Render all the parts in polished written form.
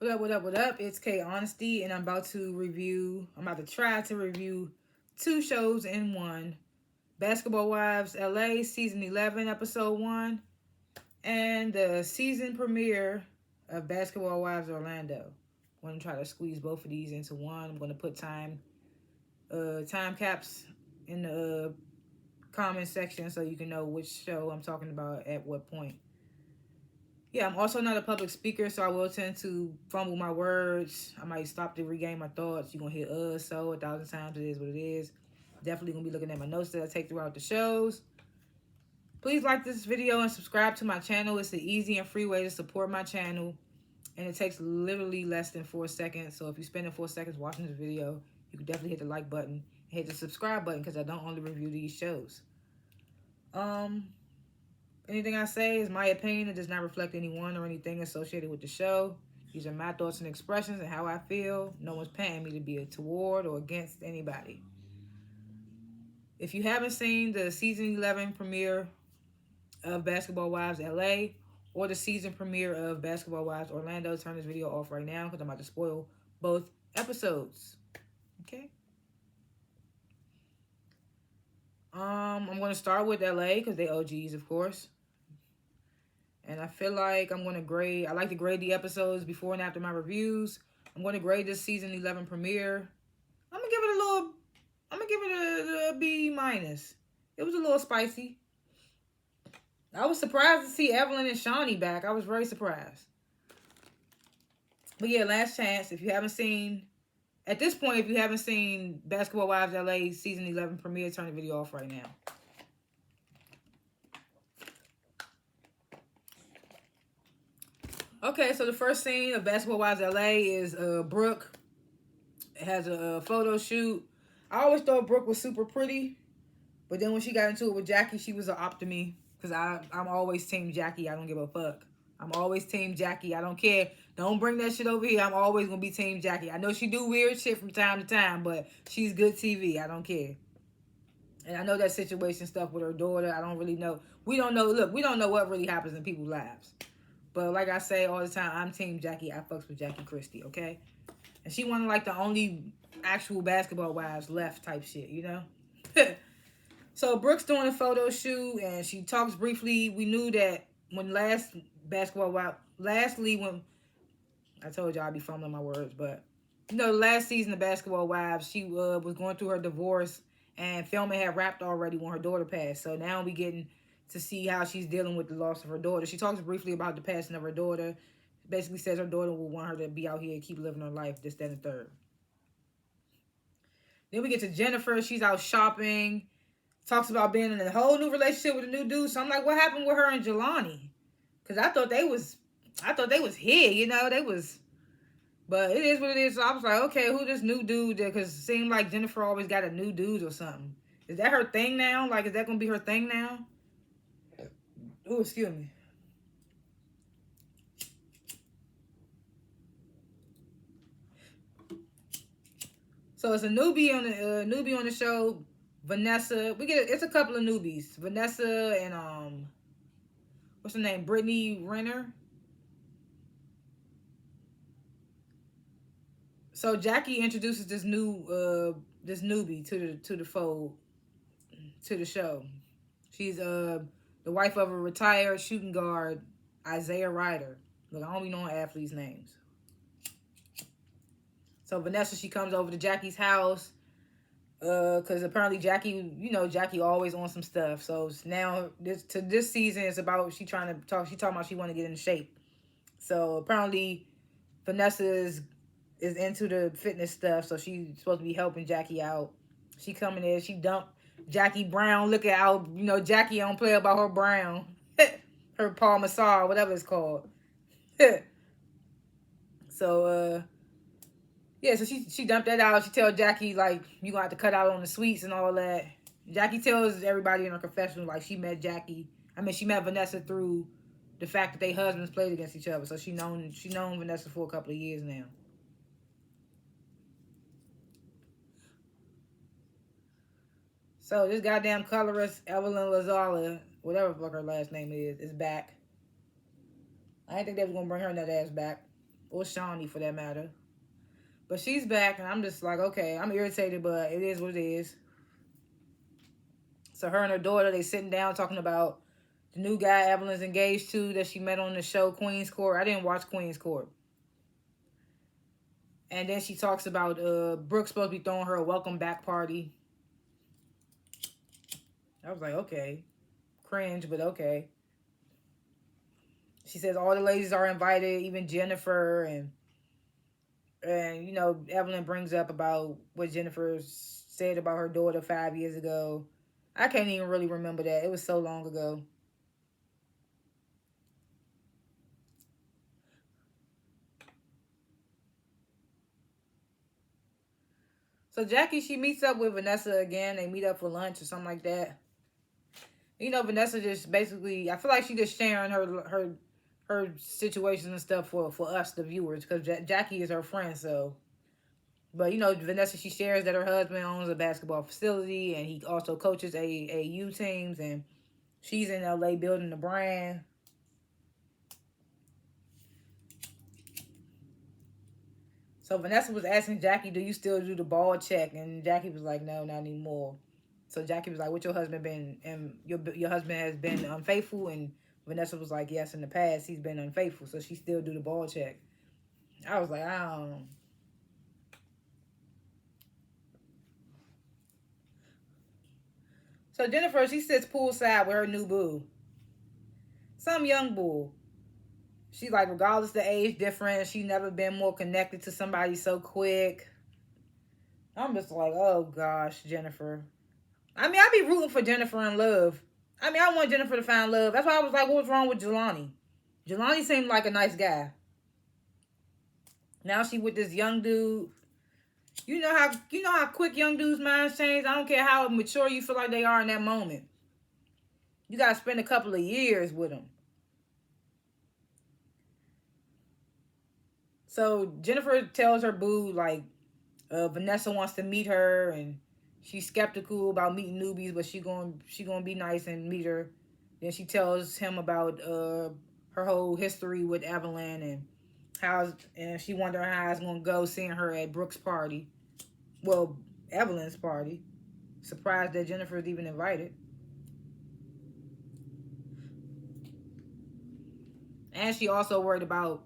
What up, what up, what up? It's K.Honesty, and I'm about to try to review two shows in one. Basketball Wives LA, Season 11, Episode 1, and the season premiere of Basketball Wives Orlando. I'm going to try to squeeze both of these into one. I'm going to put time caps in the comment section so you can know which show I'm talking about at what point. Yeah, I'm also not a public speaker, so I will tend to fumble my words. I might stop to regain my thoughts. You're going to hear so 1,000 times. It is what it is. Definitely going to be looking at my notes that I take throughout the shows. Please like this video and subscribe to my channel. It's an easy and free way to support my channel. And it takes literally less than 4 seconds. So if you're spending 4 seconds watching this video, you can definitely hit the like button and hit the subscribe button because I don't only review these shows. Anything I say is my opinion. It does not reflect anyone or anything associated with the show. These are my thoughts and expressions and how I feel. No one's paying me to be toward or against anybody. If you haven't seen the season 11 premiere of Basketball Wives LA or the season premiere of Basketball Wives Orlando, turn this video off right now because I'm about to spoil both episodes. Okay? I'm going to start with LA because they OGs, of course. And I feel like I like to grade the episodes before and after my reviews. I'm going to grade this season 11 premiere. I'm going to give it a B minus. It was a little spicy. I was surprised to see Evelyn and Shawnee back. I was very surprised. But yeah, last chance. At this point, if you haven't seen Basketball Wives LA season 11 premiere, turn the video off right now. Okay, so the first scene of Basketball Wives LA is Brooke. It has a photo shoot. I always thought Brooke was super pretty, but then when she got into it with Jackie, she was an op to me because I'm always team Jackie. I don't give a fuck. I'm always team Jackie. I don't care. Don't bring that shit over here. I'm always gonna be team Jackie. I know she do weird shit from time to time, but she's good TV. I don't care. And I know that situation stuff with her daughter. I don't really know. We don't know. Look, we don't know what really happens in people's lives. But like I say all the time, I'm team Jackie. I fucks with Jackie Christie, okay? And she wasn't like the only actual Basketball Wives left type shit, you know? So Brooke's doing a photo shoot and she talks briefly. We knew that when lastly when I told y'all I'd be fumbling my words, but you know, the last season of Basketball Wives, she was going through her divorce and filming had wrapped already when her daughter passed. So now we getting to see how she's dealing with the loss of her daughter. She talks briefly about the passing of her daughter. Basically says her daughter will want her to be out here and keep living her life, this, that, and the third. Then we get to Jennifer. She's out shopping. Talks about being in a whole new relationship with a new dude. So I'm like, what happened with her and Jelani? Because I thought they was here, you know? But it is what it is. So I was like, okay, who this new dude? Because it seemed like Jennifer always got a new dude or something. Is that her thing now? Like, is that going to be her thing now? Oh, excuse me. So it's a newbie on the show, Vanessa. It's a couple of newbies, Vanessa and what's her name, Brittany Renner. So Jackie introduces this newbie to the fold, to the show. She's the wife of a retired shooting guard, Isaiah Ryder. Look, I don't be knowing athletes' names. So Vanessa, she comes over to Jackie's house because apparently Jackie always on some stuff. So now this season is about she talking about she want to get in shape. So apparently Vanessa is into the fitness stuff, so she's supposed to be helping Jackie out. She coming in, she dumped Jackie Brown. Look at how, Jackie don't play about her Brown. Her Parmesan, whatever it's called. So, yeah, so she dumped that out. She tells Jackie, like, you gonna have to cut out on the sweets and all that. Jackie tells everybody in her confessional, like, she met Vanessa through the fact that they husbands played against each other. So she known Vanessa for a couple of years now. So this goddamn colorist, Evelyn Lazala, whatever the fuck her last name is back. I didn't think they was gonna bring her nut ass back. or Shawnee for that matter. But she's back, and I'm just like, okay, I'm irritated, but it is what it is. So her and her daughter, they sitting down talking about the new guy Evelyn's engaged to that she met on the show Queen's Court. I didn't watch Queen's Court. And then she talks about Brooke supposed to be throwing her a welcome back party. I was like, okay. Cringe, but okay. She says all the ladies are invited, even Jennifer, and you know, Evelyn brings up about what Jennifer said about her daughter 5 years ago. I can't even really remember that. It was so long ago. So Jackie, she meets up with Vanessa again. They meet up for lunch or something like that. You know, Vanessa just basically, I feel like she just sharing her situations and stuff for us, the viewers, because Jackie is her friend. So, but you know, Vanessa, she shares that her husband owns a basketball facility and he also coaches AAU teams, and she's in LA building the brand. So Vanessa was asking Jackie, "Do you still do the ball check?" And Jackie was like, "No, not anymore." So Jackie was like, "What your husband been? And your husband has been unfaithful?" And Vanessa was like, "Yes, in the past he's been unfaithful." So she still do the ball check. I was like, I don't know. So Jennifer, she sits poolside with her new boo, some young bull. She like, regardless the age difference, she never been more connected to somebody so quick. I'm just like, oh gosh, Jennifer. I mean, I be rooting for Jennifer in love. I mean, I want Jennifer to find love. That's why I was like, what was wrong with Jelani? Jelani seemed like a nice guy. Now she with this young dude. You know how quick young dudes' minds change. I don't care how mature you feel like they are in that moment. You gotta spend a couple of years with them. So Jennifer tells her boo like Vanessa wants to meet her, and she's skeptical about meeting newbies, but she gonna be nice and meet her. Then she tells him about her whole history with Evelyn and she wondering how it's gonna go seeing her at Brooke's party. Well, Evelyn's party. Surprised that Jennifer's even invited. And she also worried about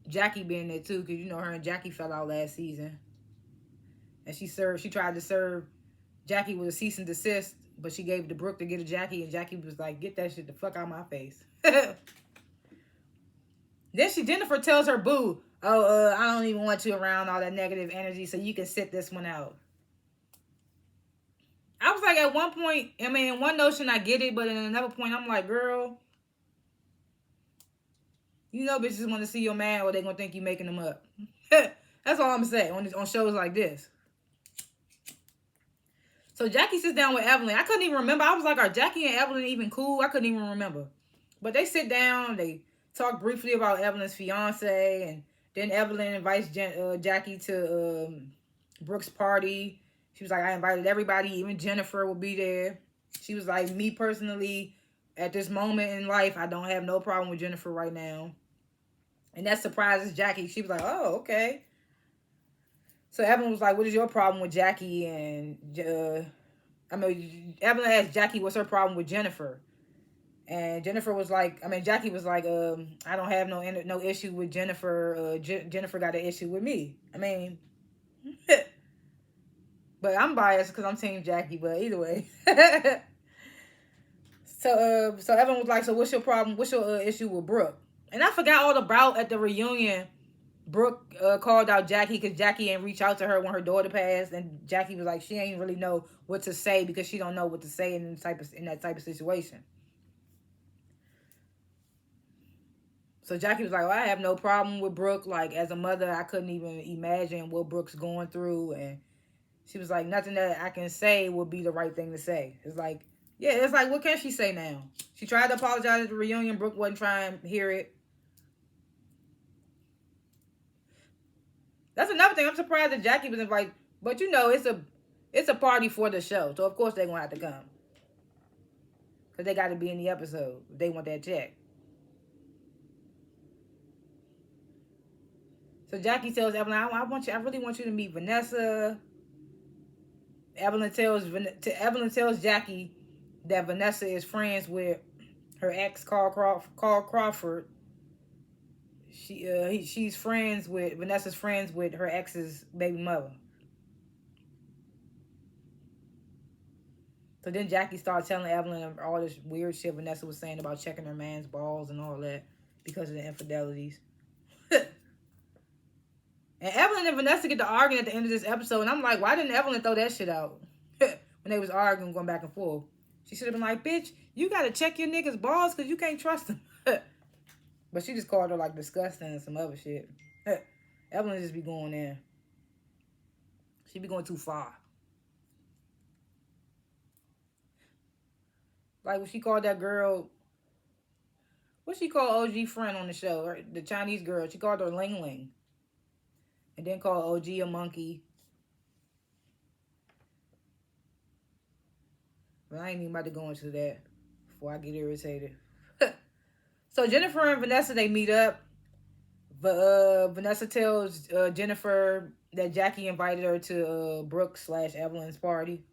Jackie being there too, because you know her and Jackie fell out last season. And she tried to serve Jackie with a cease and desist, but she gave it to Brooke to get to Jackie, and Jackie was like, "Get that shit the fuck out of my face." Then Jennifer tells her boo, "Oh, I don't even want you around all that negative energy, so you can sit this one out." I was like, at one point, I mean, in one notion I get it, but in another point I'm like, girl, you know bitches want to see your man or they gonna think you making them up. That's all I'm saying on shows like this. So Jackie sits down with Evelyn. I couldn't even remember. I was like, are Jackie and Evelyn even cool? I couldn't even remember. But they sit down. They talk briefly about Evelyn's fiance. And then Evelyn invites Jackie to Brooke's party. She was like, I invited everybody. Even Jennifer will be there. She was like, me personally, at this moment in life, I don't have no problem with Jennifer right now. And that surprises Jackie. She was like, oh, okay. So Evelyn was like, what is your problem with Jackie? And Evelyn asked Jackie what's her problem with Jennifer. And Jennifer was like, Jackie was like, I don't have no issue with Jennifer. Jennifer got an issue with me. But I'm biased because I'm team Jackie. But either way. So Evelyn was like, so what's your problem? What's your issue with Brooke? And I forgot all about at the reunion. Brooke called out Jackie because Jackie ain't reach out to her when her daughter passed, and Jackie was like, she ain't really know what to say because she don't know what to say in that type of situation. So Jackie was like, well, I have no problem with Brooke. Like, as a mother, I couldn't even imagine what Brooke's going through, and she was like, nothing that I can say would be the right thing to say. It's like, yeah, it's like, what can she say now? She tried to apologize at the reunion. Brooke wasn't trying to hear it. That's another thing. I'm surprised that Jackie was invited. But you know, it's a party for the show. So of course they're gonna have to come. Because they gotta be in the episode. If they want that check. So Jackie tells Evelyn, I really want you to meet Vanessa. Evelyn tells Jackie that Vanessa is friends with her ex, Carl Crawford. She's friends with Vanessa's friends with her ex's baby mother. So then Jackie started telling Evelyn all this weird shit Vanessa was saying about checking her man's balls and all that because of the infidelities. And Evelyn and Vanessa get to arguing at the end of this episode, and I'm like, why didn't Evelyn throw that shit out when they was arguing, going back and forth? She should have been like, bitch, you gotta check your niggas' balls because you can't trust them. But she just called her like disgusting and some other shit. Evelyn just be going in. She be going too far. Like when she called that girl, what she called OG friend on the show, the Chinese girl, she called her Ling Ling. And then called OG a monkey. But I ain't even about to go into that before I get irritated. So Jennifer and Vanessa, they meet up. Vanessa tells Jennifer that Jackie invited her to Brooke/Evelyn's party.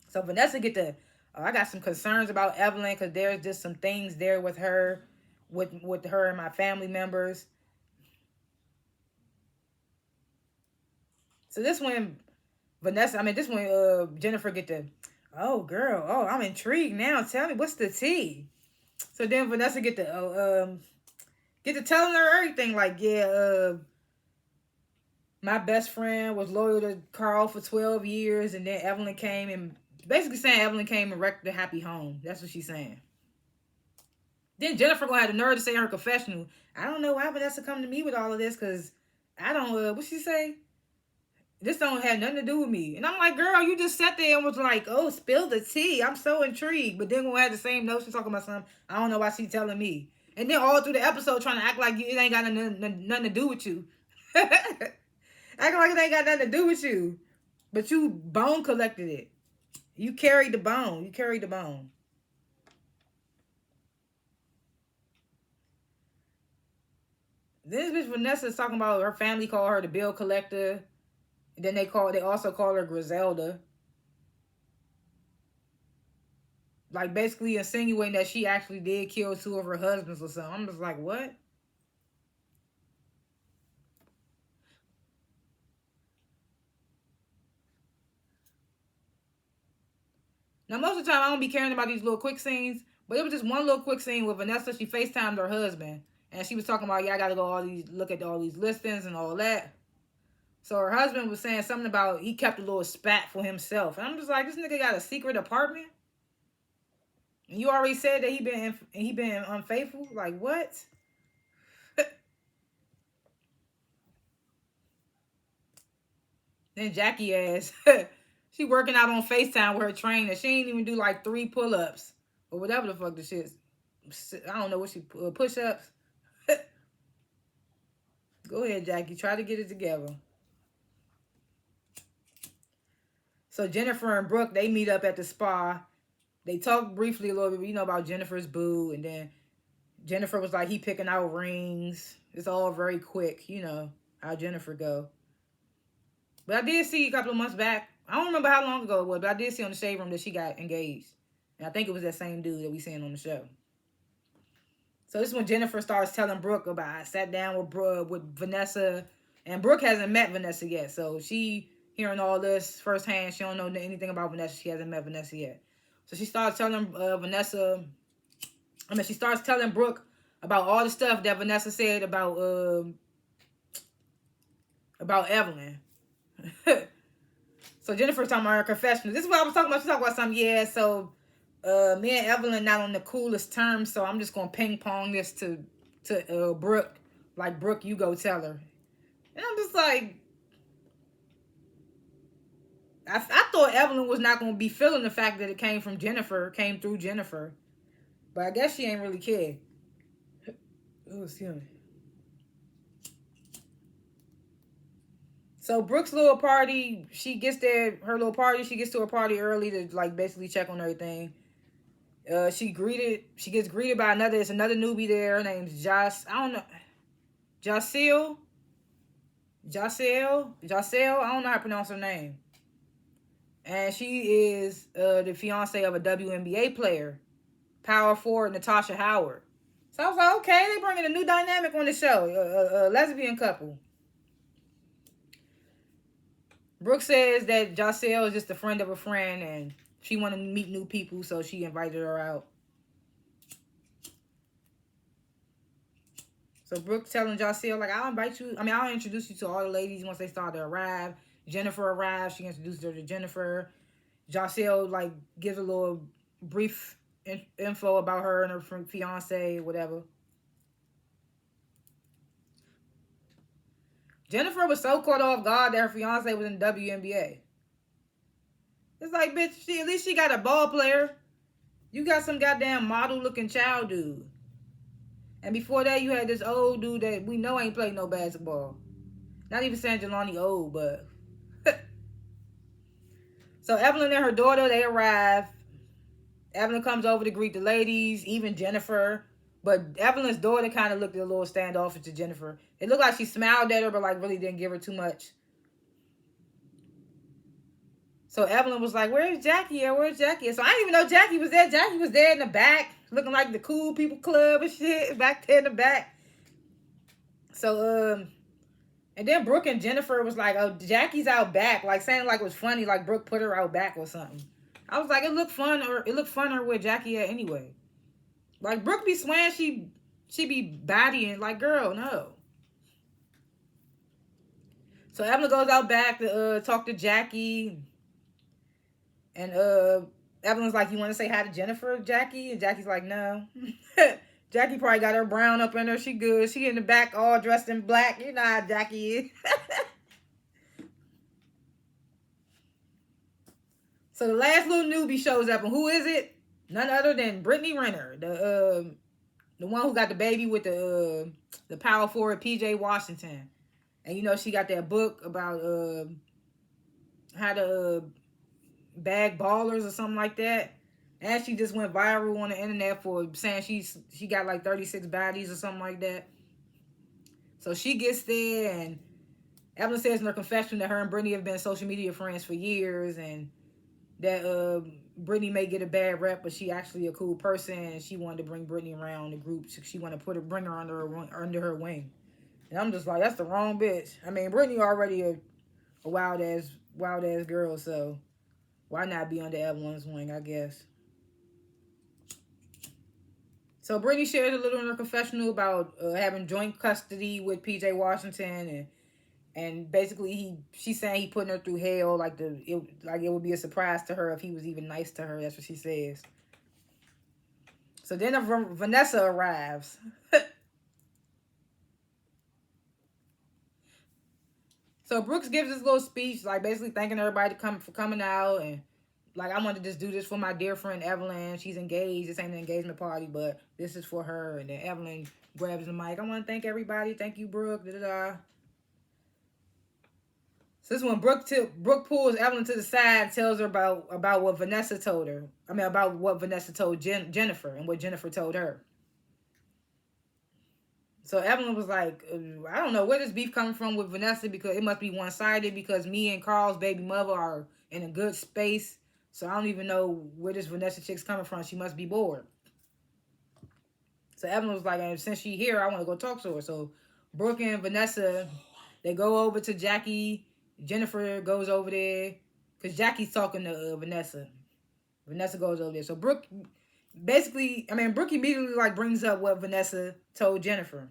So Vanessa I got some concerns about Evelyn because there's just some things there with her, with her and my family members. So this one, Jennifer oh girl, oh I'm intrigued now. Tell me what's the tea. So then Vanessa get to telling her everything like, my best friend was loyal to Carl for 12 years, and then Evelyn came and basically saying Evelyn came and wrecked the happy home. That's what she's saying. Then Jennifer gonna have the nerve to say in her confessional, I don't know why Vanessa come to me with all of this because I don't. What she say? This don't have nothing to do with me. And I'm like, girl, you just sat there and was like, oh, spill the tea. I'm so intrigued. But then gonna have the same notion talking about something. I don't know why she telling me. And then all through the episode trying to act like it ain't got nothing to do with you. Acting like it ain't got nothing to do with you. But you bone collected it. You carried the bone. This bitch Vanessa is talking about her family call her the bill collector. And then they also call her Griselda. Like basically insinuating that she actually did kill 2 of her husbands or something. I'm just like, what? Now most of the time I don't be caring about these little quick scenes. But it was just one little quick scene with Vanessa. She FaceTimed her husband. And she was talking about, I gotta look at all these listings and all that. So her husband was saying something about he kept a little spat for himself. And I'm just like, this nigga got a secret apartment? And you already said that he been unfaithful? Like, what? Then Jackie ass, she working out on FaceTime with her trainer. She ain't even do like 3 pull-ups. Or whatever the fuck the shit. I don't know what she, push-ups. Go ahead, Jackie. Try to get it together. So Jennifer and Brooke, they meet up at the spa. They talk briefly a little bit, about Jennifer's boo. And then Jennifer was like, he picking out rings. It's all very quick, how Jennifer go. But I did see a couple of months back. I don't remember how long ago it was, but I did see on the Shade Room that she got engaged. And I think it was that same dude that we seen on the show. So this is when Jennifer starts telling Brooke about, I sat down with Vanessa. And Brooke hasn't met Vanessa yet. So she hearing all this firsthand. She don't know anything about Vanessa. She hasn't met Vanessa yet. So she starts telling she starts telling Brooke about all the stuff that Vanessa said about Evelyn. So Jennifer's talking about her confessional. This is what I was talking about. She talking about something, so me and Evelyn not on the coolest terms, so I'm just gonna ping pong this to Brooke. Like, Brooke, you go tell her. And I'm just like, I thought Evelyn was not going to be feeling the fact that it came through Jennifer. But I guess she ain't really care. Oh, excuse me. So Brooke's little party, she gets to her party early to like basically check on everything. She gets greeted by another newbie there. Her name's Joss. I don't know. Jacelle, I don't know how to pronounce her name. And she is the fiance of a WNBA player, power forward Natasha Howard. So I was like, okay, they bringing a new dynamic on the show, a lesbian couple. Brooke says that Jacelle is just a friend of a friend, and she wanted to meet new people, so she invited her out. So Brooke telling Jacelle, like, I'll introduce you to all the ladies once they start to arrive. Jennifer arrives, she introduces her to Jennifer. Jacelle, like, gives a little brief info about her and her fiance, whatever. Jennifer was so caught off guard that her fiance was in the WNBA. It's like, bitch, at least she got a ball player. You got some goddamn model-looking child dude. And before that, you had this old dude that we know ain't played no basketball. Not even saying Jelani old, but... So Evelyn and her daughter, they arrive. Evelyn comes over to greet the ladies, even Jennifer. But Evelyn's daughter kind of looked a little standoffish to Jennifer. It looked like she smiled at her, but like really didn't give her too much. So Evelyn was like, where's Jackie at? Where's Jackie at? So I didn't even know Jackie was there. Jackie was there in the back, looking like the cool people club and shit, back there in the back. So, and then Brooke and Jennifer was like, oh, Jackie's out back, like saying like it was funny, like Brooke put her out back or something. I was like, it looked funner with Jackie at anyway. Like Brooke be swearing she be bodying, like, girl, no. So Evelyn goes out back to talk to Jackie. And Evelyn's like, you want to say hi to Jennifer, Jackie? And Jackie's like, no. Jackie probably got her brown up in her. She good. She in the back all dressed in black. You know how Jackie is. So the last little newbie shows up. And who is it? None other than Brittany Renner. The one who got the baby with the power forward PJ Washington. And you know she got that book about how to... bag ballers or something like that. And she just went viral on the internet for saying she got like 36 baddies or something like that. So she gets there, and Evelyn says in her confession that her and Brittany have been social media friends for years, and that Brittany may get a bad rep, but she actually a cool person, and she wanted to bring Brittany around the group. She wanted to bring her under her wing. And I'm just like, that's the wrong bitch. I mean, Brittany already a wild ass girl, so why not be under Evelyn's wing, I guess. So Brittany shares a little in her confessional about having joint custody with PJ Washington, and basically she's saying he putting her through hell, like it would be a surprise to her if he was even nice to her. That's what she says. So then Vanessa arrives. So Brooks gives this little speech, like basically thanking everybody for coming out, and like, I wanted to just do this for my dear friend Evelyn. She's engaged. This ain't an engagement party, but this is for her. And then Evelyn grabs the mic. I want to thank everybody. Thank you, Brooke. Da-da-da. So this is when Brooke pulls Evelyn to the side and tells her about what Vanessa told her. I mean, about what Vanessa told Jennifer and what Jennifer told her. So Evelyn was like, I don't know where this beef coming from with Vanessa, because it must be one-sided, because me and Carl's baby mother are in a good space. So I don't even know where this Vanessa chick's coming from. She must be bored. So Evelyn was like, since she here, I want to go talk to her. So Brooke and Vanessa, they go over to Jackie. Jennifer goes over there because Jackie's talking to Vanessa. Vanessa goes over there. So Brooke immediately like brings up what Vanessa told Jennifer.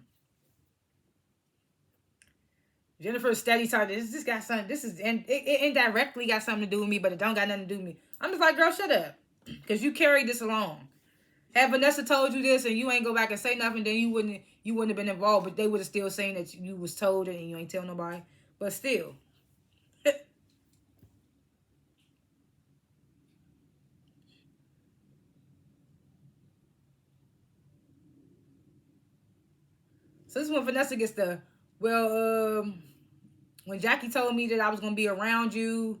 Jennifer's steady talking. This got something. It indirectly got something to do with me, but it don't got nothing to do with me. I'm just like, girl, shut up, because you carried this along. Had Vanessa told you this and you ain't go back and say nothing, then you wouldn't have been involved. But they would have still saying that you was told it and you ain't tell nobody. But still. So this is when Vanessa gets when Jackie told me that I was gonna be around you,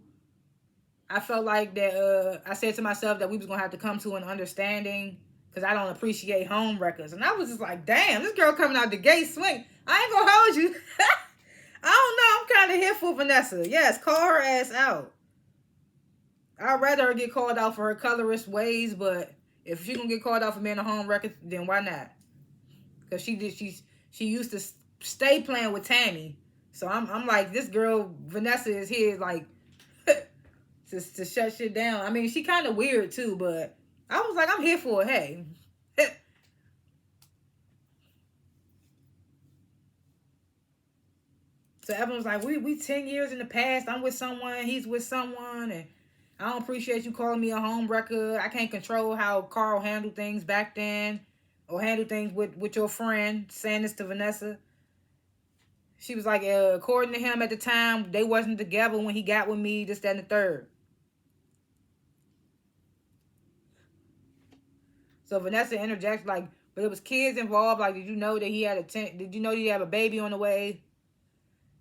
I felt like that I said to myself that we was gonna have to come to an understanding, because I don't appreciate home records. And I was just like, damn, this girl coming out the gate swing. I ain't gonna hold you. I don't know. I'm kind of here for Vanessa. Yes, call her ass out. I'd rather her get called out for her colorist ways, but if she gonna get called out for being a home wrecker, then why not? Because she used to stay playing with Tammy. So I'm like, this girl Vanessa is here like to shut shit down. I mean, she kind of weird too, but I was like, I'm here for it. Hey. So Evan was like, we 10 years in the past. I'm with someone. He's with someone. And I don't appreciate you calling me a home wrecker. I can't control how Carl handled things back then. Or handled things with your friend. Saying this to Vanessa. She was like, according to him at the time, they wasn't together when he got with me. This, that, and the third. So Vanessa interjects like, but it was kids involved. Like, did you know that he had did you know he had a baby on the way?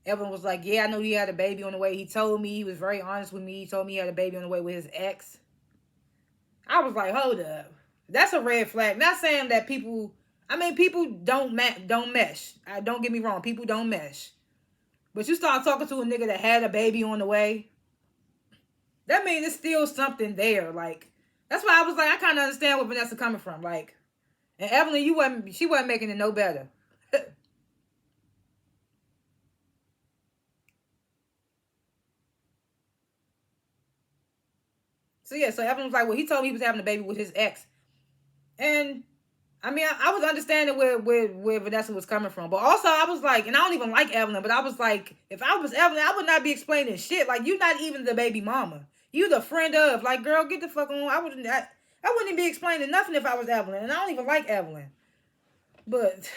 Evan was like, yeah, I know he had a baby on the way. He told me, he was very honest with me. He told me he had a baby on the way with his ex. I was like, hold up. That's a red flag. Not saying that people don't mesh. Don't get me wrong. People don't mesh. But you start talking to a nigga that had a baby on the way. That means it's still something there. Like, that's why I was like, I kind of understand where Vanessa coming from. Like, and Evelyn, she wasn't making it no better. So yeah, so Evan was like, well, he told me he was having a baby with his ex. And I mean, I was understanding where Vanessa was coming from. But also I was like, and I don't even like Evelyn, but I was like, if I was Evelyn, I would not be explaining shit. Like, you're not even the baby mama. You the friend of. Like, girl, get the fuck on. I wouldn't even be explaining nothing if I was Evelyn. And I don't even like Evelyn. But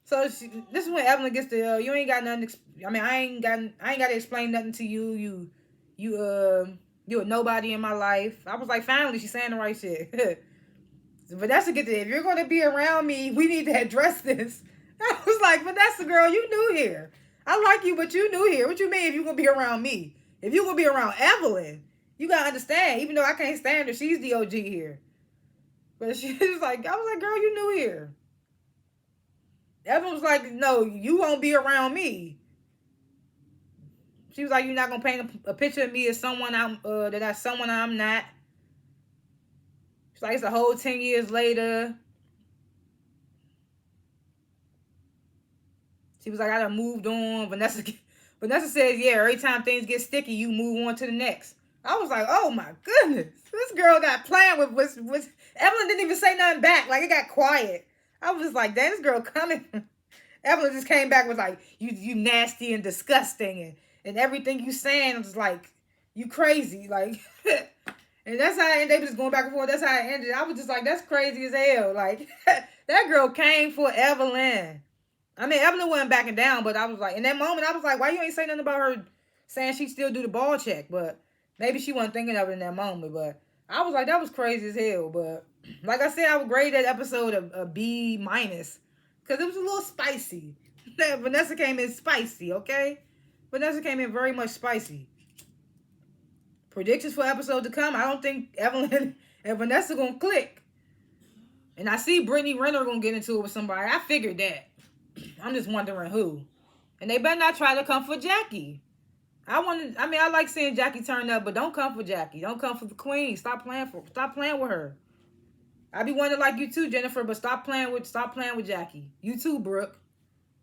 so this is when Evelyn gets to you ain't got nothing. I ain't got to explain nothing to you. You're a nobody in my life. I was like, finally, she's saying the right shit. But that's a good thing. If you're going to be around me, we need to address this. I was like, but that's the girl, you new here. I like you, but you new here. What you mean if you're going to be around me? If you're going to be around Evelyn, you got to understand, even though I can't stand her, she's the OG here. But she was like, I was like, girl, you new here. Evelyn was like, no, you won't be around me. She was like, you're not going to paint a picture of me as someone I'm not. She's like, it's a whole 10 years later. She was like, I done moved on. Vanessa says, yeah, every time things get sticky, you move on to the next. I was like, oh my goodness. This girl got playing with Evelyn didn't even say nothing back. Like, it got quiet. I was just like, damn, this girl coming. Evelyn just came back with like, you nasty and disgusting and everything you saying was like, you crazy. Like, and that's how they was just going back and forth. That's how it ended. I was just like, that's crazy as hell. Like, that girl came for Evelyn. I mean, Evelyn wasn't backing down, but I was like, in that moment, I was like, why you ain't say nothing about her saying she still do the ball check? But maybe she wasn't thinking of it in that moment. But I was like, that was crazy as hell. But like I said, I would grade that episode a B minus because it was a little spicy. Vanessa came in spicy, okay? Vanessa came in very much spicy. Predictions for episode to come, I don't think Evelyn and Vanessa gonna click. And I see Brittany Renner gonna get into it with somebody. I figured that. I'm just wondering who. And they better not try to come for Jackie. I like seeing Jackie turn up, but don't come for Jackie. Don't come for the queen. Stop playing with her. I be wondering like you too, Jennifer, but stop playing with Jackie. You too, Brooke.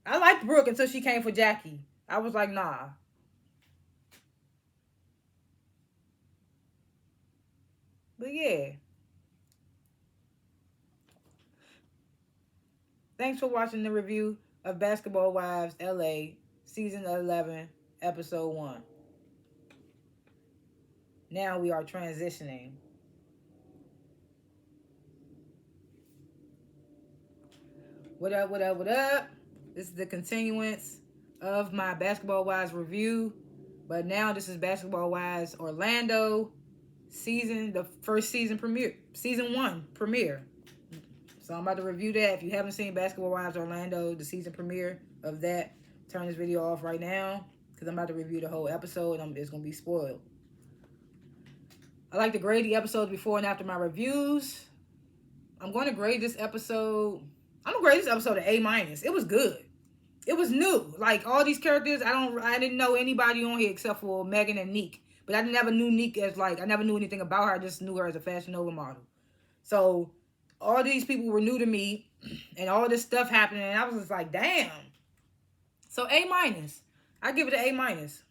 I liked Brooke until she came for Jackie. I was like, nah. But yeah. Thanks for watching the review of Basketball Wives LA Season 11, Episode 1. Now we are transitioning. What up, what up, what up? This is the continuance of my Basketball Wives review. But now this is Basketball Wives Orlando the first season premiere. Season 1 premiere. So I'm about to review that. If you haven't seen Basketball Wives Orlando, the season premiere of that, turn this video off right now because I'm about to review the whole episode and it's going to be spoiled. I like to grade the episodes before and after my reviews. I'm going to grade this episode. I'm going to grade this episode an A-. It was good. it was new. Like all these characters, I didn't know anybody on here except for Megan and Neek. But I never knew Neek as like I never knew anything about her. I just knew her as a Fashion Nova model. So all these people were new to me, and all this stuff happening, and I was just like, damn. So A minus. I give it an A minus.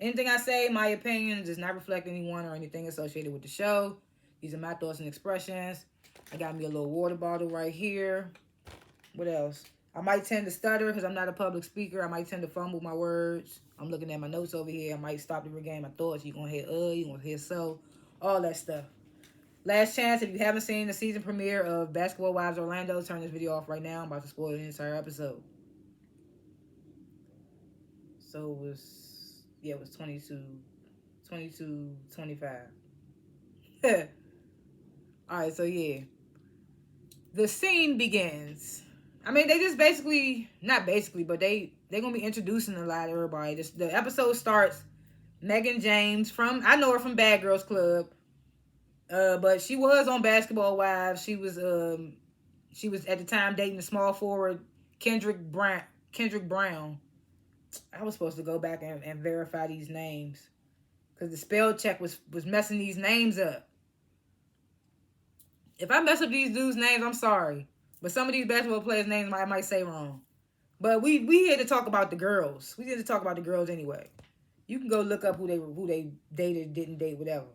Anything I say, my opinion, does not reflect anyone or anything associated with the show. These are my thoughts and expressions. I got me a little water bottle right here. What else? I might tend to stutter because I'm not a public speaker. I might tend to fumble my words. I'm looking at my notes over here. I might stop to regain my thoughts. You're going to hear you're going to hear so. All that stuff. Last chance, if you haven't seen the season premiere of Basketball Wives Orlando, turn this video off right now. I'm about to spoil the entire episode. So it was 25. Alright, so yeah. The scene begins. I mean, they just not basically, but they're going to be introducing a lot of everybody. The episode starts, Megan James I know her from Bad Girls Club. But she was on Basketball Wives. She was at the time dating the small forward Kendrick Brown. I was supposed to go back and verify these names because the spell check was messing these names up. If I mess up these dudes' names, I'm sorry. But some of these basketball players' names I might say wrong. But we here to talk about the girls. We here to talk about the girls anyway. You can go look up who they dated, didn't date, whatever.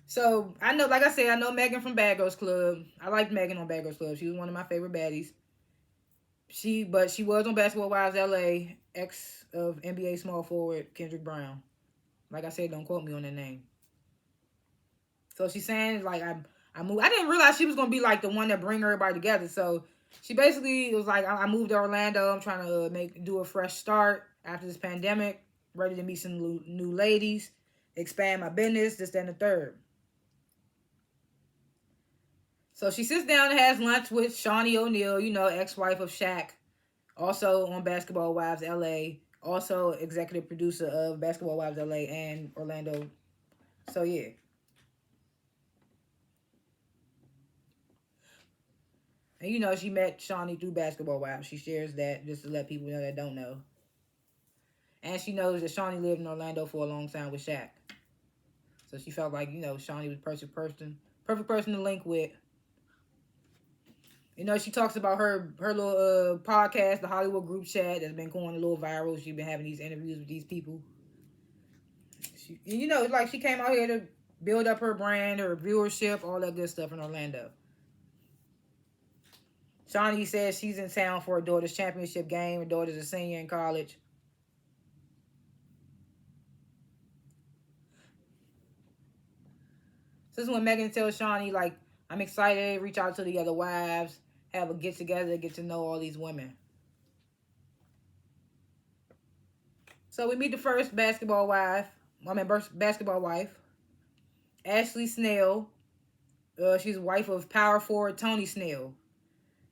So I know, like I said, I know Megan from Bad Girls Club. I liked Megan on Bad Girls Club. She was one of my favorite baddies. But she was on Basketball Wives LA, ex of NBA small forward Kendrick Brown. Like I said, don't quote me on that name. So she's saying like I moved. I didn't realize she was gonna be like the one that bring everybody together. So she basically was like, I moved to Orlando. I'm trying to do a fresh start after this pandemic. Ready to meet some new ladies, expand my business. This, that, and the third. So she sits down and has lunch with Shawnee O'Neal, ex-wife of Shaq, also on Basketball Wives LA, also executive producer of Basketball Wives LA and Orlando. So yeah. And she met Shawnee through Basketball Wives. She shares that just to let people know that don't know. And she knows that Shawnee lived in Orlando for a long time with Shaq. So she felt like, Shawnee was perfect person to link with. She talks about her little podcast, the Hollywood Group Chat, that's been going a little viral. She's been having these interviews with these people. It's like she came out here to build up her brand, her viewership, all that good stuff in Orlando. Shawnee says she's in town for her daughter's championship game. Her daughter's a senior in college. So this is when Megan tells Shawnee, like, I'm excited, reach out to the other wives, have a get-together, get to know all these women. So we meet the first basketball wife, Ashley Snell. She's wife of power forward Tony Snell.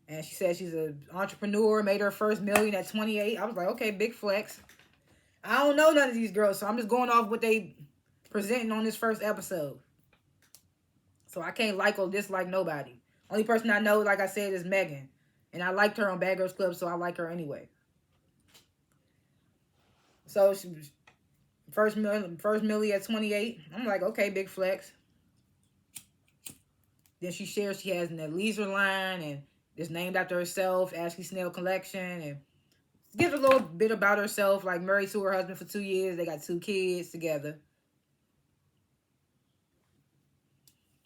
And she said she's an entrepreneur, made her first million at 28. I was like, okay, big flex. I don't know none of these girls, so I'm just going off what they presenting on this first episode. So I can't like or dislike nobody. Only person I know, like I said, is Megan. And I liked her on Bad Girls Club, so I like her anyway. So she was first milli at 28. I'm like, okay, big flex. Then she shares she has an athleisure line and it's named after herself, Ashley Snell Collection, and gives a little bit about herself, like married to her husband for 2 years. They got 2 kids together.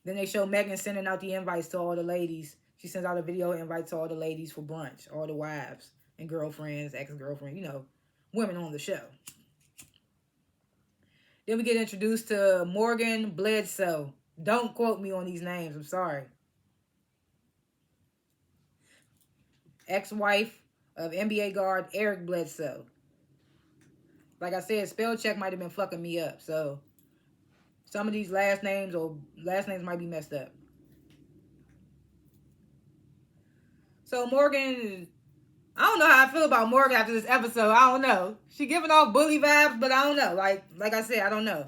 Then they show Megan sending out the invites to all the ladies. She sends out a video invite to all the ladies for brunch, all the wives and girlfriends, ex-girlfriends, women on the show. Then we get introduced to Morgan Bledsoe. Don't quote me on these names. I'm sorry. Ex-wife of NBA guard Eric Bledsoe. Like I said, spell check might have been fucking me up. So some of these last names might be messed up. So Morgan, I don't know how I feel about Morgan after this episode. I don't know. She giving off bully vibes, but I don't know. Like I said, I don't know.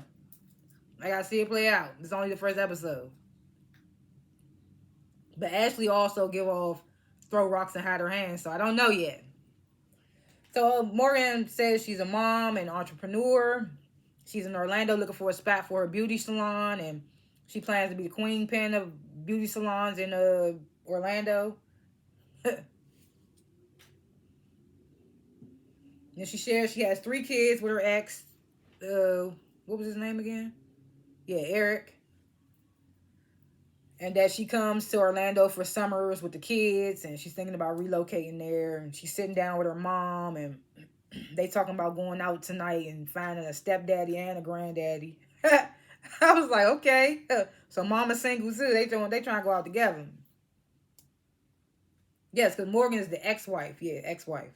I gotta see it play out. It's only the first episode. But Ashley also give off throw rocks and hide her hands, so I don't know yet. So Morgan says she's a mom and entrepreneur. She's in Orlando looking for a spot for her beauty salon, and she plans to be the queen pin of beauty salons in Orlando. And she shares she has 3 kids with her ex. What was his name again? Yeah, Eric. And that she comes to Orlando for summers with the kids, and she's thinking about relocating there. And she's sitting down with her mom, and they talking about going out tonight and finding a stepdaddy and a granddaddy. I was like, okay. So mama's single too. They trying to go out together. Yes, because Morgan is the ex-wife. Yeah, ex-wife.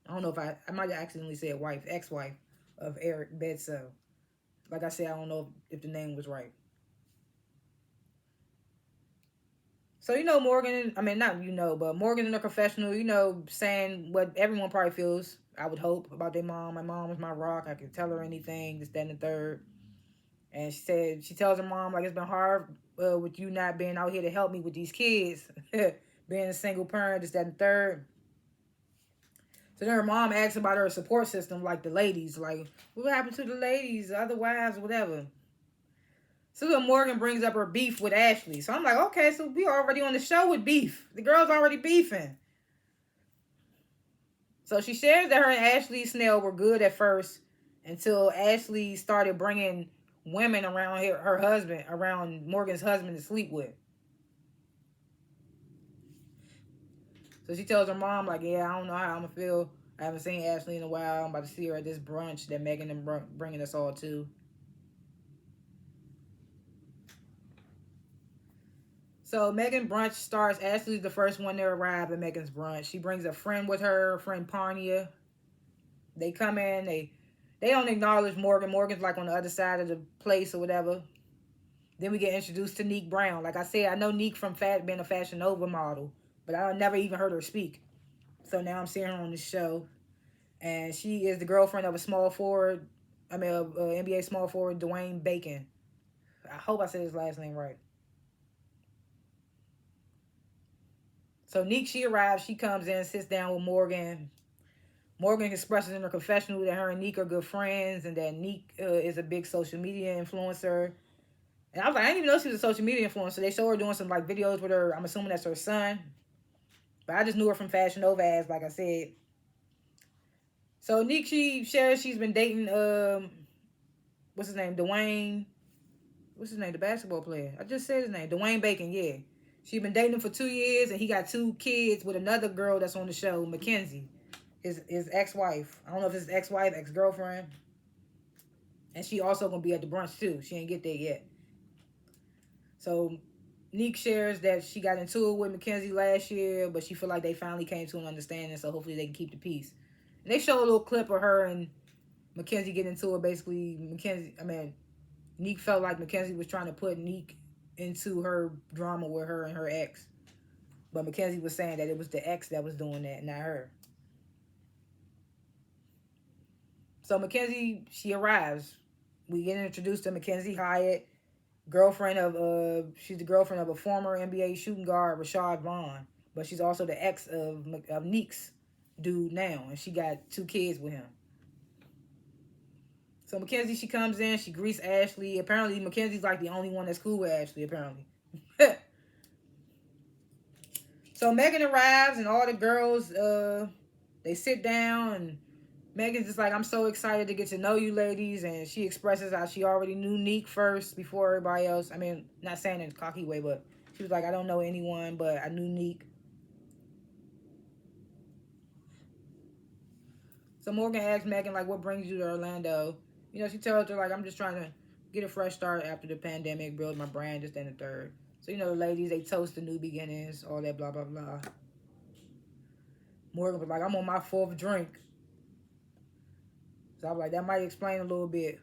I don't know if I might have accidentally said wife, ex-wife of Eric Bedso. Like I said, I don't know if the name was right. So Morgan, I mean not but Morgan's in a confessional, saying what everyone probably feels, I would hope, about their mom. My mom was my rock. I could tell her anything, this, that, and the third. And she tells her mom, like, it's been hard with you not being out here to help me with these kids. Being a single parent, this, that, and the third. So then her mom asks about her support system, like the ladies, like, what happened to the ladies, the other wives, whatever. So then Morgan brings up her beef with Ashley. So I'm like, okay, so we already on the show with beef. The girl's already beefing. So she shares that her and Ashley Snell were good at first until Ashley started bringing women around her husband, around Morgan's husband to sleep with. So she tells her mom, like, yeah, I don't know how I'm going to feel. I haven't seen Ashley in a while. I'm about to see her at this brunch that Megan and bringing us all to. So Megan brunch starts. Ashley's the first one to arrive at Megan's brunch. She brings a friend with her, friend Parnia. They come in. They don't acknowledge Morgan. Morgan's like on the other side of the place or whatever. Then we get introduced to Neek Brown. Like I said, I know Neek from being a Fashion Nova model, but I never even heard her speak. So now I'm seeing her on this show. And she is the girlfriend of a small forward, NBA small forward, Dwayne Bacon. I hope I said his last name right. So Neek, she arrives. She comes in, sits down with Morgan. Morgan expresses in her confessional that her and Neek are good friends and that Neek is a big social media influencer. And I was like, I didn't even know she was a social media influencer. They show her doing some like videos with her. I'm assuming that's her son. But I just knew her from Fashion Nova as, like I said. So Neek, she shares she's been dating, what's his name? Dwayne. What's his name? The basketball player. I just said his name. Dwayne Bacon, yeah. She's been dating him for 2 years and he got 2 kids with another girl that's on the show, Mackenzie. His ex-wife. I don't know if it's his ex-wife, ex-girlfriend. And she also gonna be at the brunch too. She ain't get there yet. So Neek shares that she got into it with Mackenzie last year, but she feel like they finally came to an understanding, so hopefully they can keep the peace. And they show a little clip of her and Mackenzie getting into it. Basically, Neek felt like Mackenzie was trying to put Neek into her drama with her and her ex. But Mackenzie was saying that it was the ex that was doing that, not her. So Mackenzie, she arrives. We get introduced to Mackenzie Hyatt, she's the girlfriend of a former NBA shooting guard, Rashad Vaughn. But she's also the ex of Neek's dude now, and she got 2 kids with him. So Mackenzie, she comes in, she greets Ashley. Apparently, Mackenzie's like the only one that's cool with Ashley, apparently. So Megan arrives, and all the girls, they sit down, and Megan's just like, I'm so excited to get to know you ladies. And she expresses how she already knew Neek first before everybody else. I mean, not saying in a cocky way, but she was like, I don't know anyone, but I knew Neek. So Morgan asks Megan, like, what brings you to Orlando? She tells her, like, I'm just trying to get a fresh start after the pandemic, build my brand, just and the third. So, the ladies, they toast the new beginnings, all that blah, blah, blah. Morgan was like, I'm on my 4th drink. So I was like, that might explain a little bit.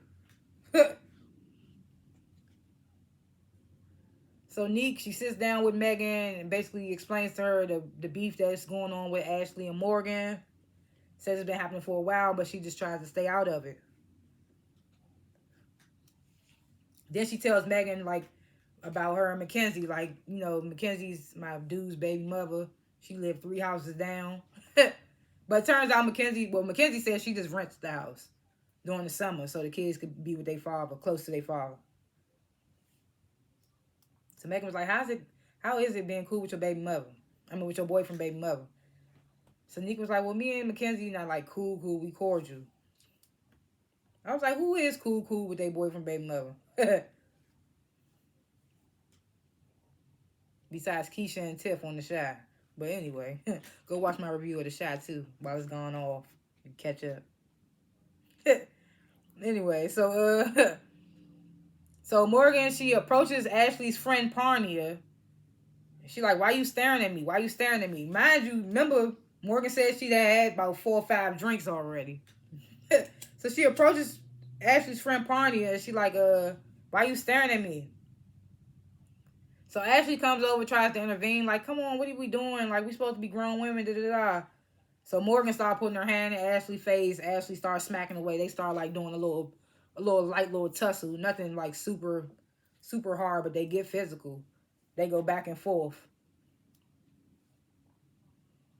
So Neek, she sits down with Megan and basically explains to her the beef that's going on with Ashley and Morgan. Says it's been happening for a while, but she just tries to stay out of it. Then she tells Megan, like, about her and Mackenzie. Like, Mackenzie's my dude's baby mother. She lived 3 houses down. But it turns out Mackenzie said she just rents the house during the summer so the kids could be with their father, close to their father. So Megan was like, how is it being cool with your baby mother? I mean, with your boyfriend baby mother. So Nick was like, well, me and Mackenzie not like cool, we cordial. I was like, who is cool with their boyfriend baby mother? Besides Keisha and Tiff on The Shy. But anyway, go watch my review of The Shy too while it's gone off and catch up. Anyway, so Morgan, she approaches Ashley's friend Parnia. She like, why you staring at me? Why you staring at me? Mind you, remember Morgan said she had about 4 or 5 drinks already. So she approaches Ashley's friend Parnia and she like, why you staring at me? So Ashley comes over, tries to intervene, like, come on, what are we doing? Like, we supposed to be grown women, da da da. So Morgan started putting her hand in Ashley's face. Ashley started smacking away. They start like doing a little light little tussle. Nothing like super hard, but they get physical. They go back and forth.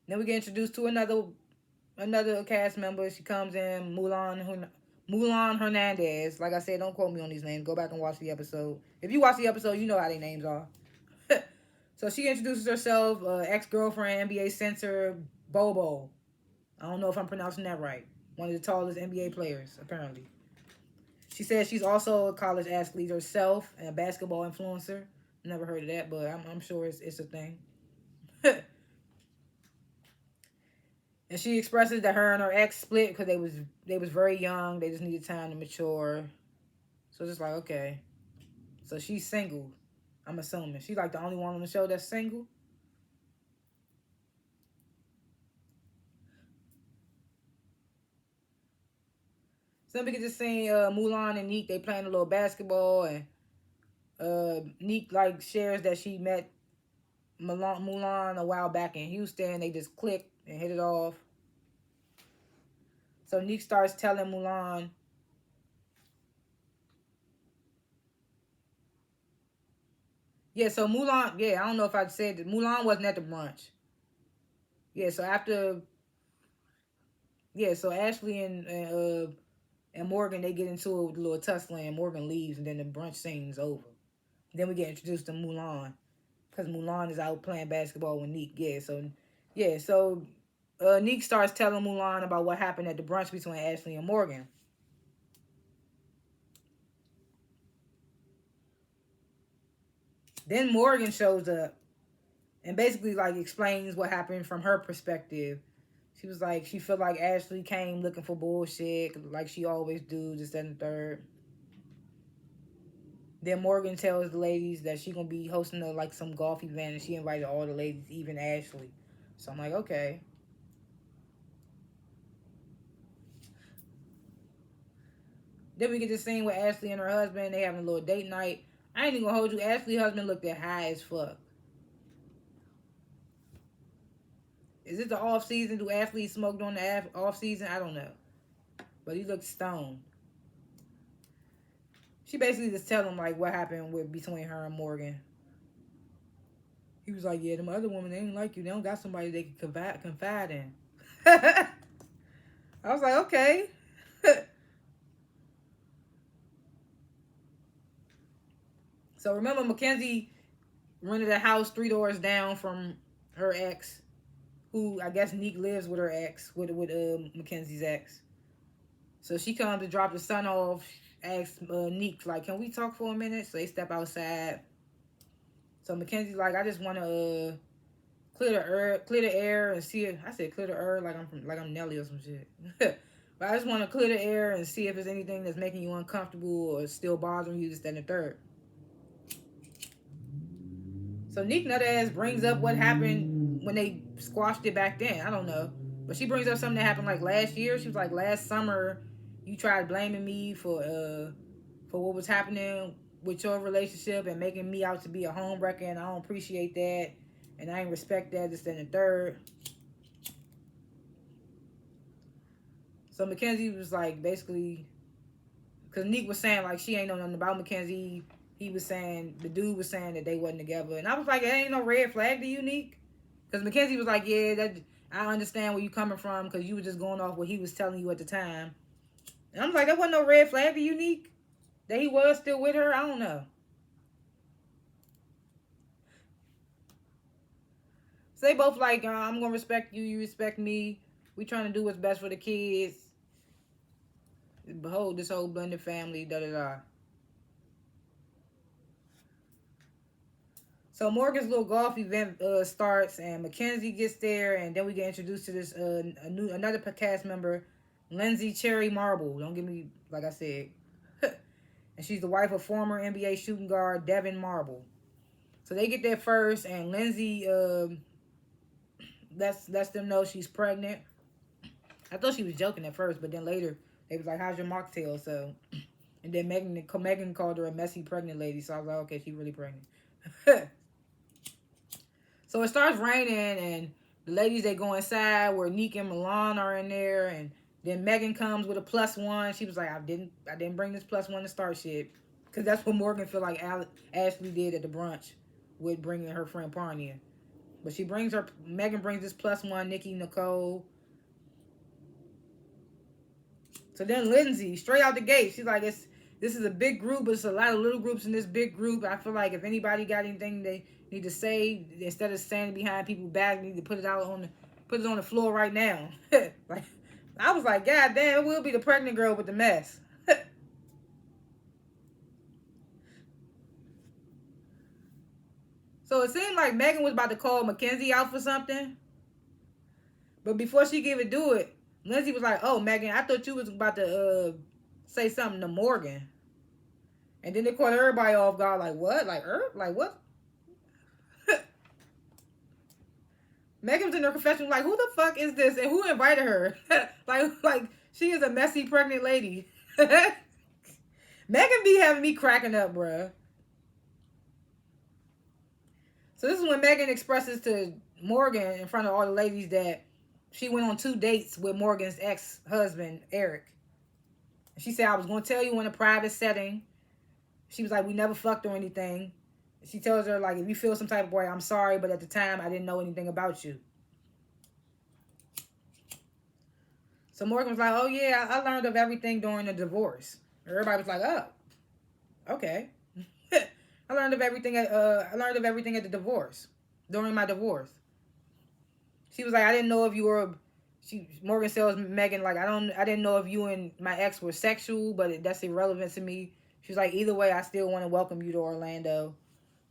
Then we get introduced to another cast member. She comes in, Mulan Hernandez. Like I said, don't quote me on these names. Go back and watch the episode. If you watch the episode, you know how their names are. So she introduces herself, ex-girlfriend, NBA center, Bobo. I don't know if I'm pronouncing that right. One of the tallest NBA players, apparently. She says she's also a college athlete herself and a basketball influencer. Never heard of that, but I'm sure it's a thing. And she expresses that her and her ex split because they was very young. They just needed time to mature. So just like, okay. So she's single, I'm assuming. She's like the only one on the show that's single. So then we get to see Mulan and Neek. They playing a little basketball, and Neek like shares that she met Mulan a while back in Houston. They just clicked and hit it off. So Neek starts telling Mulan. Yeah, so Mulan, I don't know if I said that. Mulan wasn't at the brunch. Yeah, so so Ashley and Morgan, they get into it with a little tussling, and Morgan leaves, and then the brunch scene's over. Then we get introduced to Mulan, because Mulan is out playing basketball with Neek. So Neek starts telling Mulan about what happened at the brunch between Ashley and Morgan. Then Morgan shows up and basically like explains what happened from her perspective. She was like, she felt like Ashley came looking for bullshit, like she always do, this, that, and the third. Then Morgan tells the ladies that she gonna be hosting like some golf event, and she invited all the ladies, even Ashley. So I'm like, okay. Then we get this scene with Ashley and her husband. They having a little date night. I ain't even gonna hold you. Ashley's husband looked at high as fuck. Is it the off season? Do athletes smoke during the off season? I don't know. But he looked stoned. She basically just tell him like what happened between her and Morgan. He was like, yeah, them other women, they ain't like you. They don't got somebody they can confide in. I was like, okay. So remember, Mackenzie rented a house 3 doors down from her ex, who I guess Neek lives with her ex, with Mackenzie's ex. So she comes to drop the son off, asks Neek, like, can we talk for a minute? So they step outside. So Mackenzie's like, I just want to clear the air and see if, I said clear the air like I'm Nelly or some shit. But I just want to clear the air and see if there's anything that's making you uncomfortable or still bothering you, this, that, and the third. So Neek Nutass brings up what happened when they squashed it back then. I don't know. But she brings up something that happened like last year. She was like, last summer, you tried blaming me for what was happening with your relationship and making me out to be a homewrecker, and I don't appreciate that. And I ain't respect that, this, and the third. So Mackenzie was like, basically, because Neek was saying like she ain't know nothing about Mackenzie. He was saying, the dude was saying that they wasn't together. And I was like, that ain't no red flag to you, Neek. Because Mackenzie was like, yeah, that I understand where you coming from because you were just going off what he was telling you at the time. And I'm like, that wasn't no red flag to Unique. That he was still with her. I don't know. So they both like, I'm gonna respect you. You respect me. We trying to do what's best for the kids. Behold, this whole blended family. Da da da. So Morgan's little golf event starts, and Mackenzie gets there, and then we get introduced to this another cast member, Lindsay Cherry Marble. Don't get me, like I said, and she's the wife of former NBA shooting guard Devin Marble. So they get there first, and Lindsay lets them know she's pregnant. I thought she was joking at first, but then later they was like, "How's your mocktail?" So, and then Megan called her a messy pregnant lady. So I was like, "Okay, she's really pregnant." So it starts raining, and the ladies, they go inside where Neek and Milan are in there, and then Megan comes with a +1. She was like, I didn't bring this +1 to start shit. Because that's what Morgan feel like Ashley did at the brunch with bringing her friend Parnia. But Megan brings this +1, Nikki, Nicole. So then Lindsay, straight out the gate, she's like, this is a big group, but it's a lot of little groups in this big group. I feel like if anybody got anything they need to say, instead of standing behind people's back, need to put it on the floor right now. Like, I was like, God damn, it will be the pregnant girl with the mess. So it seemed like Megan was about to call Mackenzie out for something, but before she could even do it, Lindsay was like, "Oh, Megan, I thought you was about to say something to Morgan." And then they caught everybody off guard, like, what? Like what? Megan was in her confession, like, who the fuck is this? And who invited her? like she is a messy pregnant lady. Megan be having me cracking up, bruh. So this is when Megan expresses to Morgan in front of all the ladies that she went on 2 dates with Morgan's ex-husband, Eric. She said, I was going to tell you in a private setting. She was like, we never fucked or anything. She tells her, like, if you feel some type of way, I'm sorry, but at the time, I didn't know anything about you. So Morgan was like, oh, yeah, I learned of everything during the divorce. Everybody was like, oh, okay. I learned of everything at the divorce, during my divorce. She was like, I didn't know if you were... Morgan tells Megan, like, I didn't know if you and my ex were sexual, but that's irrelevant to me. She's like, either way, I still want to welcome you to Orlando.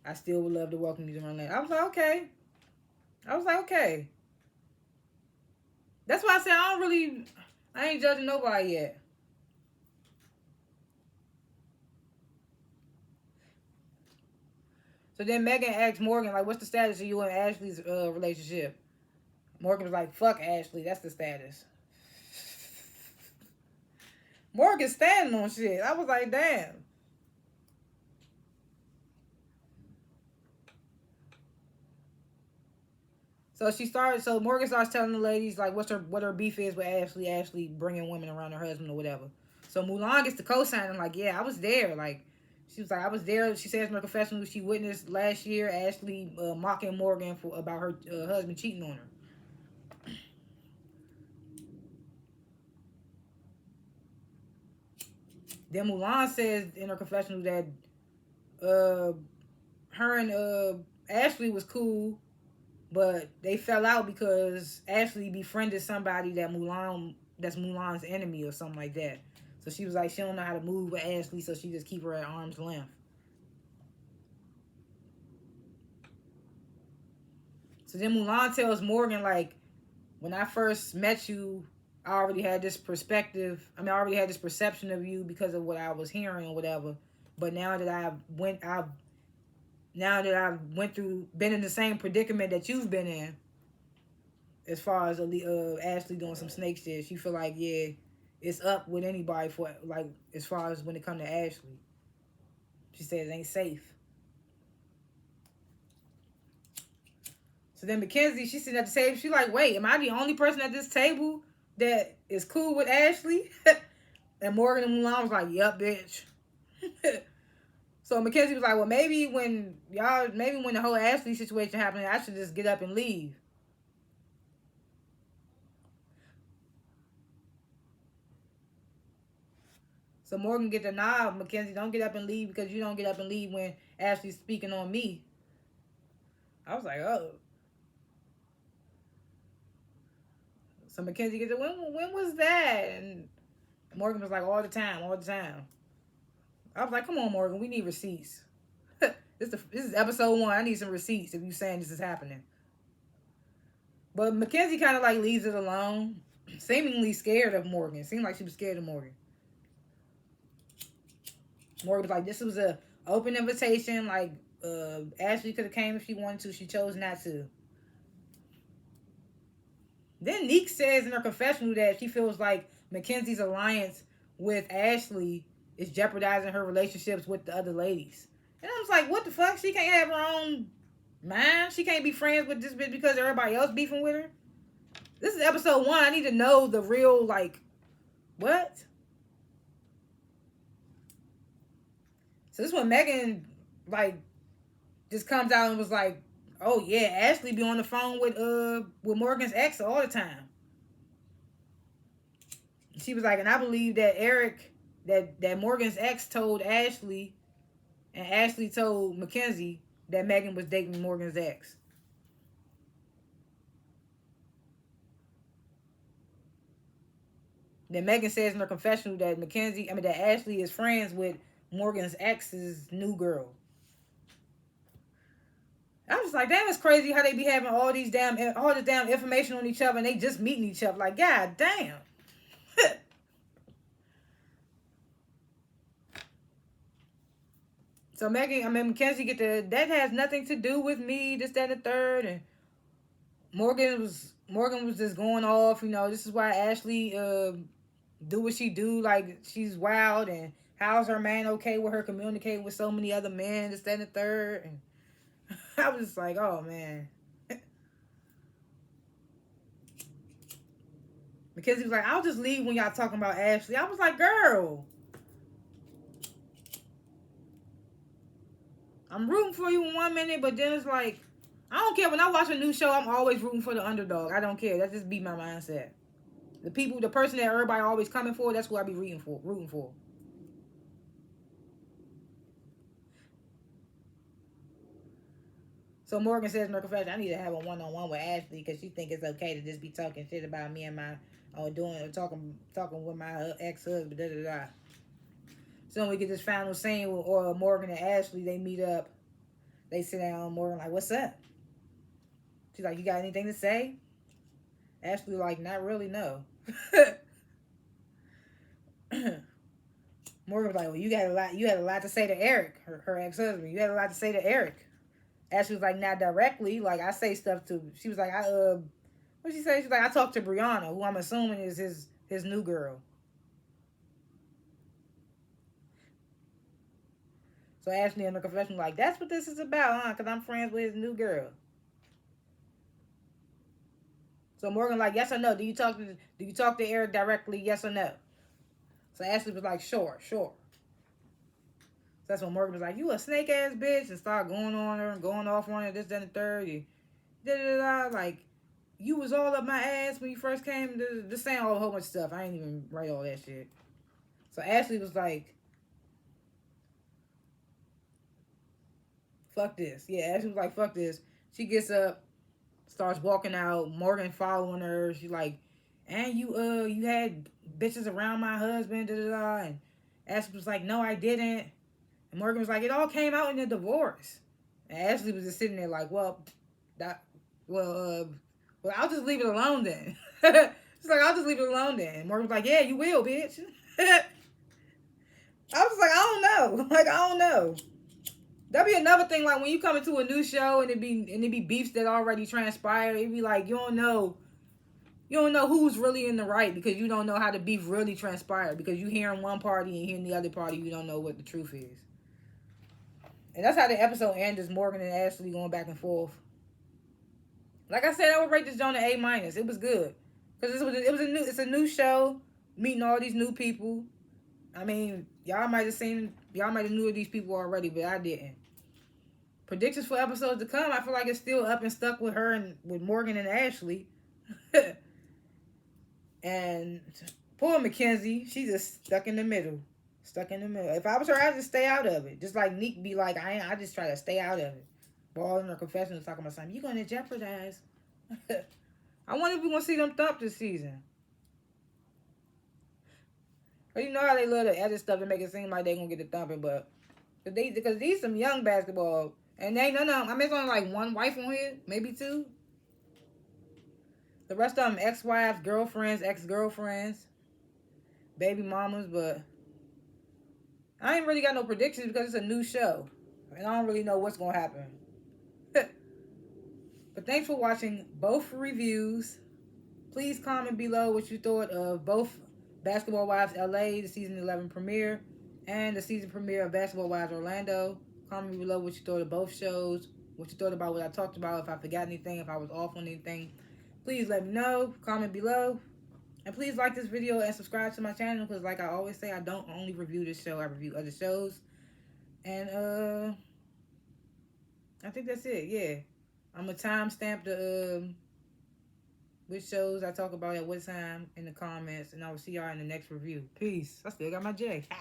I still would love to welcome you to Orlando. I was like, okay. That's why I said I ain't judging nobody yet. So then Megan asked Morgan, like, what's the status of you and Ashley's relationship? Morgan was like, fuck Ashley, that's the status. Morgan standing on shit. I was like, damn. So Morgan starts telling the ladies, like, what her beef is with Ashley bringing women around her husband or whatever. So Mulan gets the co-sign, like, yeah, I was there. Like, she was like, I was there. She says in her confession she witnessed last year Ashley mocking Morgan about her husband cheating on her. Then Mulan says in her confessional that her and Ashley was cool, but they fell out because Ashley befriended somebody that's Mulan's enemy or something like that. So she was like, she don't know how to move with Ashley, so she just keep her at arm's length. So then Mulan tells Morgan, like, when I first met you, I already had this perspective. I already had this perception of you because of what I was hearing or whatever. But now that I've been in the same predicament that you've been in, as far as Ashley doing some snake shit, she feel like, yeah, it's up with anybody for, like, as far as when it come to Ashley. She says it ain't safe. So then Mackenzie, she's sitting at the table. She's like, wait, am I the only person at this table that is cool with Ashley? And Morgan and Mulan was like, yup, bitch. So Mackenzie was like, well, maybe when the whole Ashley situation happened, I should just get up and leave. So Morgan get the nod. Mackenzie, don't get up and leave because you don't get up and leave when Ashley's speaking on me. I was like, oh. So Mackenzie gets it. When was that? And Morgan was like, all the time, all the time. I was like, come on, Morgan, we need receipts. This is episode 1. I need some receipts if you saying this is happening. But Mackenzie kind of like leaves it alone, seemingly scared of Morgan. Seemed like she was scared of Morgan. Morgan was like, this was a open invitation. Like, Ashley could have came if she wanted to. She chose not to. Then Neek says in her confessional that she feels like Mackenzie's alliance with Ashley is jeopardizing her relationships with the other ladies. And I was like, what the fuck? She can't have her own mind? She can't be friends with this bitch because everybody else beefing with her? This is episode 1. I need to know the real, like, what? So this is when Megan, like, just comes out and was like, oh yeah, Ashley be on the phone with Morgan's ex all the time. She was like, and I believe that that Morgan's ex told Ashley, and Ashley told Mackenzie that Megan was dating Morgan's ex. Then Megan says in her confessional that that Ashley is friends with Morgan's ex's new girl. I was like, damn, it's crazy how they be having all this damn information on each other and they just meeting each other. Like, god damn. So Mackenzie that has nothing to do with me, this, that, and the third. And Morgan was just going off, this is why Ashley do what she do, like she's wild, and how's her man okay with her communicating with so many other men, this, that, and the third. And I was just like, oh man. Mackenzie was like, I'll just leave when y'all talking about Ashley. I was like, girl, I'm rooting for you in 1 minute, but then it's like, I don't care. When I watch a new show, I'm always rooting for the underdog. I don't care. That just be my mindset. The person that everybody always coming for, that's who I be rooting for. So Morgan says in her confession, I need to have a one-on-one with Ashley because she think it's okay to just be talking shit about me and my, talking with my ex-husband, da-da-da. So when we get this final scene with Morgan and Ashley, they meet up. They sit down. Morgan like, what's up? She's like, you got anything to say? Ashley like, not really, no. Morgan was like, well, you had a lot to say to Eric, her ex-husband. You had a lot to say to Eric. Ashley was like, not directly. Like, I say stuff to... She was like, what'd she say? She's like, I talked to Brianna, who I'm assuming is his new girl. So Ashley in the confession like, that's what this is about, huh? Because I'm friends with his new girl. So Morgan like, yes or no? Do you talk to Eric directly? Yes or no? So Ashley was like, sure. So that's when Morgan was like, you a snake ass bitch, and started going on her and going off on her, this, that, and the third. Like, you was all up my ass when you first came. Just saying a whole bunch of stuff. I ain't even write all that shit. So Ashley was like, fuck this. Yeah, Ashley was like, fuck this. She gets up, starts walking out. Morgan following her. She's like, and you had bitches around my husband, And Ashley was like, no, I didn't. And Morgan was like, it all came out in the divorce. And Ashley was just sitting there like, well, I'll just leave it alone then. She's like, I'll just leave it alone then. And Morgan was like, yeah, you will, bitch. I was like, I don't know. Like, I don't know. That'd be another thing, like when you come into a new show and it be beefs that already transpired, it'd be like you don't know who's really in the right because you don't know how the beef really transpired because you hearing one party and hearing the other party, you don't know what the truth is. And that's how the episode ends, is Morgan and Ashley going back and forth. Like I said, I would rate this joint an A-. It was good. Because it's a new show, meeting all these new people. I mean, y'all might have knew of these people already, but I didn't. Predictions for episodes to come, I feel like it's still up and stuck with her and with Morgan and Ashley. And poor Mackenzie, she's just stuck in the middle. Stuck in the middle. If I was her, I'd just stay out of it. Just like Neek be like, I just try to stay out of it. But all in her confessions talking about something. You're going to jeopardize. I wonder if we're going to see them thump this season. But you know how they love to edit stuff to make it seem like they're going to get the thumping. But because these some young basketball. And they ain't none of them. I mean, it's only like one wife on here. Maybe two. The rest of them ex-wives, girlfriends, ex-girlfriends, baby mamas. But I ain't really got no predictions because it's a new show. And I don't really know what's going to happen. But thanks for watching both reviews. Please comment below what you thought of both Basketball Wives LA, the season 11 premiere, and the season premiere of Basketball Wives Orlando. Comment below what you thought of both shows, what you thought about what I talked about, if I forgot anything, if I was off on anything. Please let me know. Comment below. And please like this video and subscribe to my channel because like I always say, I don't only review this show, I review other shows. And I think that's it, yeah. I'm going to timestamp the which shows I talk about at what time in the comments. And I will see y'all in the next review. Peace. I still got my J.